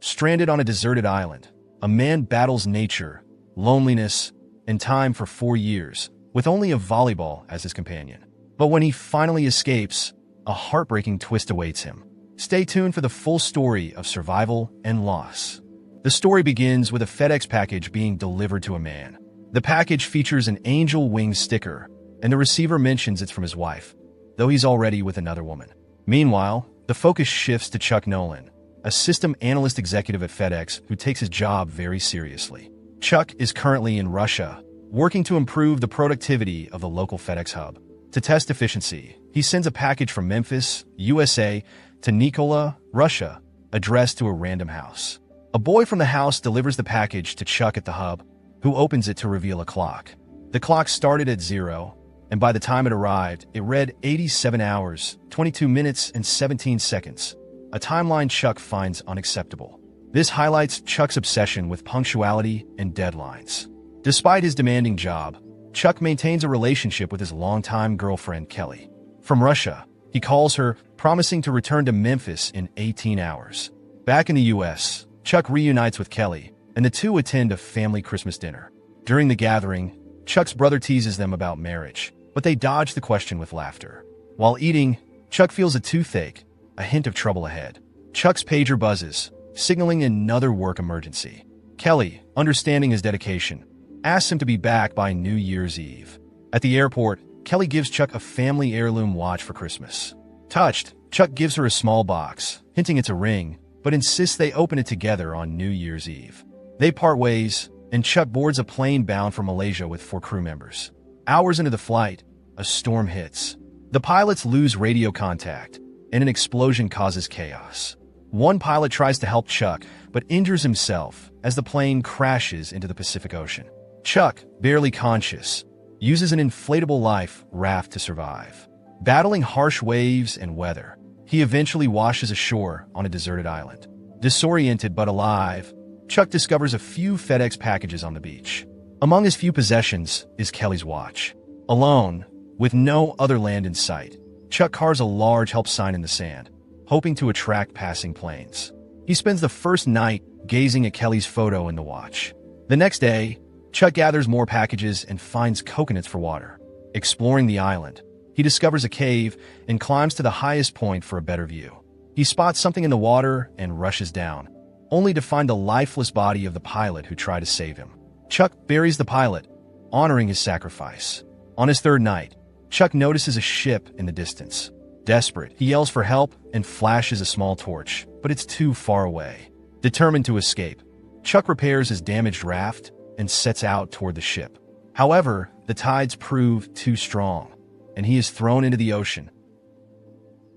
Stranded on a deserted island, a man battles nature, loneliness, and time for 4 years, with only a volleyball as his companion. But when he finally escapes, a heartbreaking twist awaits him. Stay tuned for the full story of survival and loss. The story begins with a FedEx package being delivered to a man. The package features an angel wing sticker, and the receiver mentions it's from his wife, though he's already with another woman. Meanwhile, the focus shifts to Chuck Nolan, a system analyst executive at FedEx who takes his job very seriously. Chuck is currently in Russia, working to improve the productivity of the local FedEx hub. To test efficiency, he sends a package from Memphis, USA, to Nikola, Russia, addressed to a random house. A boy from the house delivers the package to Chuck at the hub, who opens it to reveal a clock. The clock started at 0, and by the time it arrived, it read 87 hours, 22 minutes, and 17 seconds, a timeline Chuck finds unacceptable. This highlights Chuck's obsession with punctuality and deadlines. Despite his demanding job, Chuck maintains a relationship with his longtime girlfriend, Kelly. From Russia, he calls her, promising to return to Memphis in 18 hours. Back in the US, Chuck reunites with Kelly, and the two attend a family Christmas dinner. During the gathering, Chuck's brother teases them about marriage, but they dodge the question with laughter. While eating, Chuck feels a toothache, a hint of trouble ahead. Chuck's pager buzzes, signaling another work emergency. Kelly, understanding his dedication, asks him to be back by New Year's Eve. At the airport, Kelly gives Chuck a family heirloom watch for Christmas. Touched, Chuck gives her a small box, hinting it's a ring, but insists they open it together on New Year's Eve. They part ways, and Chuck boards a plane bound for Malaysia with 4 crew members. Hours into the flight, a storm hits. The pilots lose radio contact, and an explosion causes chaos. One pilot tries to help Chuck, but injures himself as the plane crashes into the Pacific Ocean. Chuck, barely conscious, uses an inflatable life raft to survive. Battling harsh waves and weather, he eventually washes ashore on a deserted island. Disoriented but alive, Chuck discovers a few FedEx packages on the beach. Among his few possessions is Kelly's watch. Alone, with no other land in sight, Chuck carves a large help sign in the sand, hoping to attract passing planes. He spends the first night gazing at Kelly's photo in the watch. The next day, Chuck gathers more packages and finds coconuts for water. Exploring the island, he discovers a cave and climbs to the highest point for a better view. He spots something in the water and rushes down, only to find the lifeless body of the pilot who tried to save him. Chuck buries the pilot, honoring his sacrifice. On his third night, Chuck notices a ship in the distance. Desperate, he yells for help and flashes a small torch, but it's too far away. Determined to escape, Chuck repairs his damaged raft and sets out toward the ship. However, the tides prove too strong, and he is thrown into the ocean.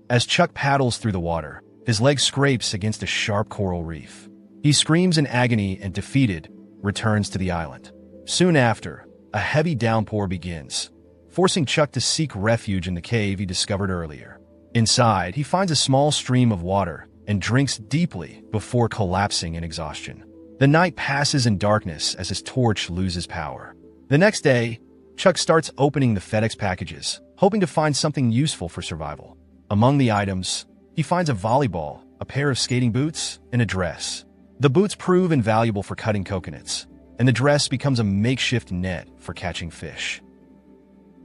As Chuck paddles through the water, his leg scrapes against a sharp coral reef. He screams in agony and, defeated, returns to the island. Soon after, a heavy downpour begins, forcing Chuck to seek refuge in the cave he discovered earlier. Inside, he finds a small stream of water and drinks deeply before collapsing in exhaustion. The night passes in darkness as his torch loses power. The next day, Chuck starts opening the FedEx packages, hoping to find something useful for survival. Among the items, he finds a volleyball, a pair of skating boots, and a dress. The boots prove invaluable for cutting coconuts, and the dress becomes a makeshift net for catching fish.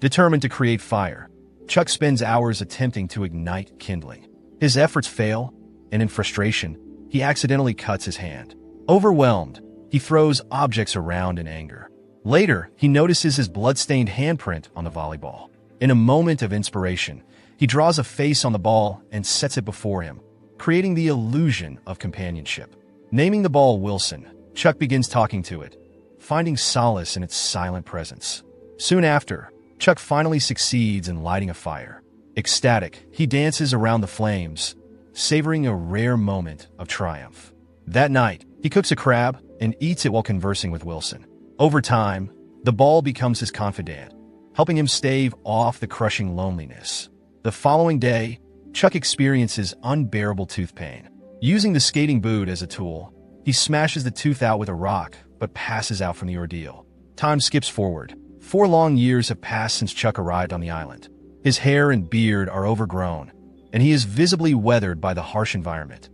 Determined to create fire, Chuck spends hours attempting to ignite kindling. His efforts fail, and in frustration, he accidentally cuts his hand. Overwhelmed, he throws objects around in anger. Later, he notices his blood-stained handprint on the volleyball. In a moment of inspiration, he draws a face on the ball and sets it before him, creating the illusion of companionship. Naming the ball Wilson, Chuck begins talking to it, finding solace in its silent presence. Soon after, Chuck finally succeeds in lighting a fire. Ecstatic, he dances around the flames, savoring a rare moment of triumph. That night, he cooks a crab and eats it while conversing with Wilson. Over time, the ball becomes his confidant, helping him stave off the crushing loneliness. The following day, Chuck experiences unbearable tooth pain. Using the skating boot as a tool, he smashes the tooth out with a rock, but passes out from the ordeal. Time skips forward. 4 long years have passed since Chuck arrived on the island. His hair and beard are overgrown, and he is visibly weathered by the harsh environment.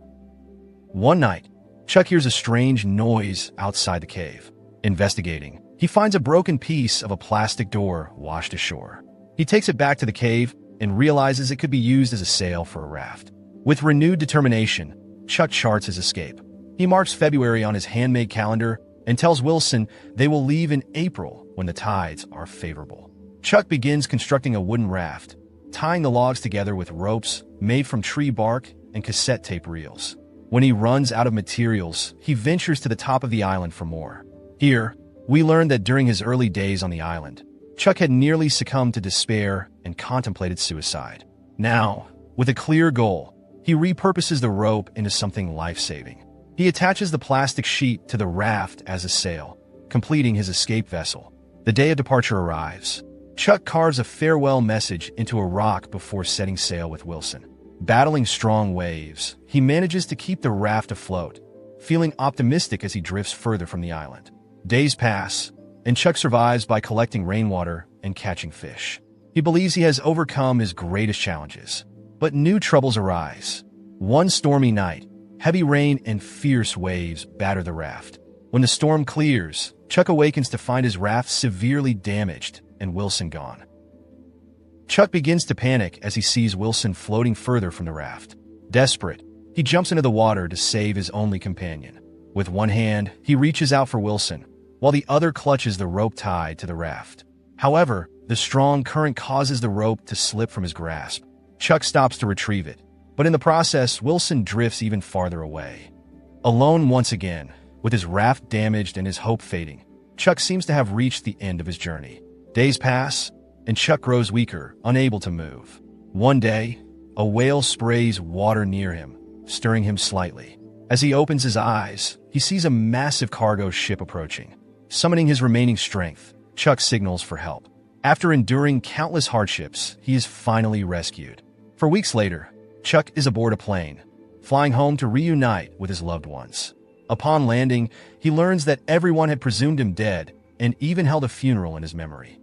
One night, Chuck hears a strange noise outside the cave. Investigating, he finds a broken piece of a plastic door washed ashore. He takes it back to the cave and realizes it could be used as a sail for a raft. With renewed determination, Chuck charts his escape. He marks February on his handmade calendar and tells Wilson they will leave in April when the tides are favorable. Chuck begins constructing a wooden raft, tying the logs together with ropes made from tree bark and cassette tape reels. When he runs out of materials, he ventures to the top of the island for more. Here, we learn that during his early days on the island, Chuck had nearly succumbed to despair and contemplated suicide. Now, with a clear goal, he repurposes the rope into something life-saving. He attaches the plastic sheet to the raft as a sail, completing his escape vessel. The day of departure arrives. Chuck carves a farewell message into a rock before setting sail with Wilson. Battling strong waves, he manages to keep the raft afloat, feeling optimistic as he drifts further from the island. Days pass, and Chuck survives by collecting rainwater and catching fish. He believes he has overcome his greatest challenges, but new troubles arise. One stormy night, heavy rain and fierce waves batter the raft. When the storm clears, Chuck awakens to find his raft severely damaged and Wilson gone. Chuck begins to panic as he sees Wilson floating further from the raft. Desperate, he jumps into the water to save his only companion. With one hand, he reaches out for Wilson, while the other clutches the rope tied to the raft. However, the strong current causes the rope to slip from his grasp. Chuck stops to retrieve it, but in the process, Wilson drifts even farther away. Alone once again, with his raft damaged and his hope fading, Chuck seems to have reached the end of his journey. Days pass, and Chuck grows weaker, unable to move. One day, a whale sprays water near him, stirring him slightly. As he opens his eyes, he sees a massive cargo ship approaching. Summoning his remaining strength, Chuck signals for help. After enduring countless hardships, he is finally rescued. For weeks later, Chuck is aboard a plane, flying home to reunite with his loved ones. Upon landing, he learns that everyone had presumed him dead and even held a funeral in his memory.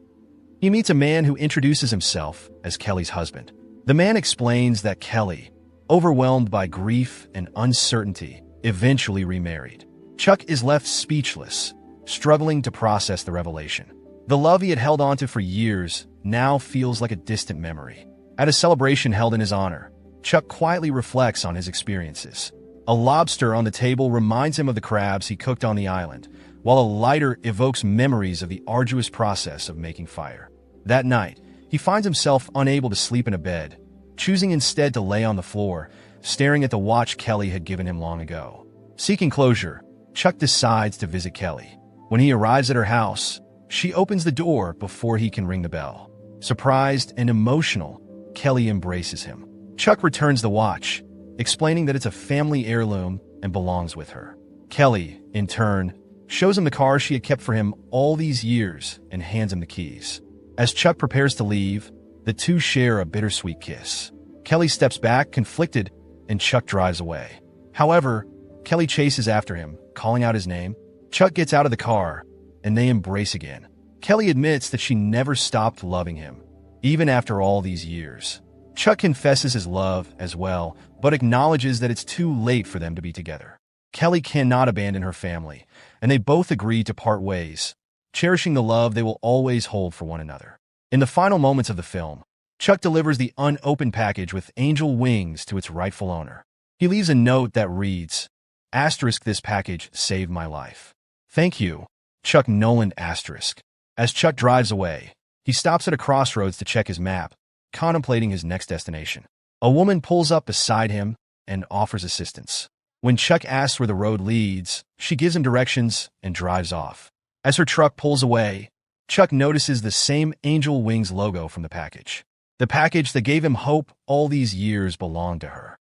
He meets a man who introduces himself as Kelly's husband. The man explains that Kelly, overwhelmed by grief and uncertainty, eventually remarried. Chuck is left speechless, struggling to process the revelation. The love he had held onto for years now feels like a distant memory. At a celebration held in his honor, Chuck quietly reflects on his experiences. A lobster on the table reminds him of the crabs he cooked on the island, while a lighter evokes memories of the arduous process of making fire. That night, he finds himself unable to sleep in a bed, choosing instead to lay on the floor, staring at the watch Kelly had given him long ago. Seeking closure, Chuck decides to visit Kelly. When he arrives at her house, she opens the door before he can ring the bell. Surprised and emotional, Kelly embraces him. Chuck returns the watch, explaining that it's a family heirloom and belongs with her. Kelly, in turn, shows him the car she had kept for him all these years and hands him the keys. As Chuck prepares to leave, the two share a bittersweet kiss. Kelly steps back, conflicted, and Chuck drives away. However, Kelly chases after him, calling out his name. Chuck gets out of the car, and they embrace again. Kelly admits that she never stopped loving him, even after all these years. Chuck confesses his love as well, but acknowledges that it's too late for them to be together. Kelly cannot abandon her family, and they both agree to part ways, cherishing the love they will always hold for one another. In the final moments of the film, Chuck delivers the unopened package with angel wings to its rightful owner. He leaves a note that reads, "Asterisk, this package saved my life. Thank you, Chuck Noland asterisk." As Chuck drives away, he stops at a crossroads to check his map, contemplating his next destination. A woman pulls up beside him and offers assistance. When Chuck asks where the road leads, she gives him directions and drives off. As her truck pulls away, Chuck notices the same Angel Wings logo from the package. The package that gave him hope all these years belonged to her.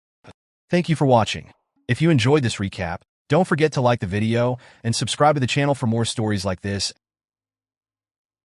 Thank you for watching. If you enjoyed this recap, don't forget to like the video and subscribe to the channel for more stories like this.